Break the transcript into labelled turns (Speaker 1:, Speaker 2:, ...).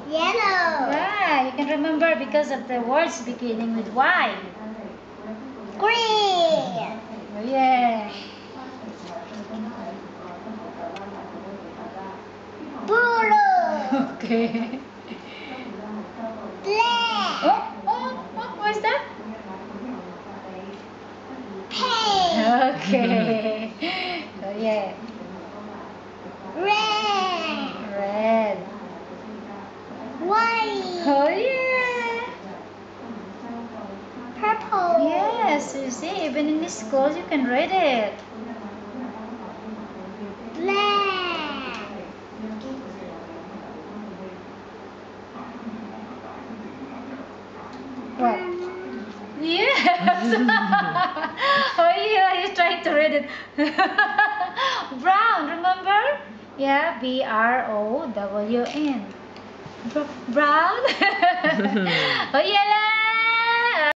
Speaker 1: Yellow.
Speaker 2: Yeah, you can remember because of the words beginning with Y.
Speaker 1: Green.
Speaker 2: Yeah.
Speaker 1: Blue.
Speaker 2: Okay.
Speaker 1: Black.
Speaker 2: What is that?
Speaker 1: Pink.
Speaker 2: Okay. Oh, yeah.
Speaker 1: Red.
Speaker 2: Red.
Speaker 1: White.
Speaker 2: Oh, yeah.
Speaker 1: Purple.
Speaker 2: Yes, you see, even in the schools you can read it.
Speaker 1: Black.
Speaker 2: What? Yes. Oh, yeah, you trying to read it. Brown, remember? Yeah, Brown. Brown. Oh, yeah.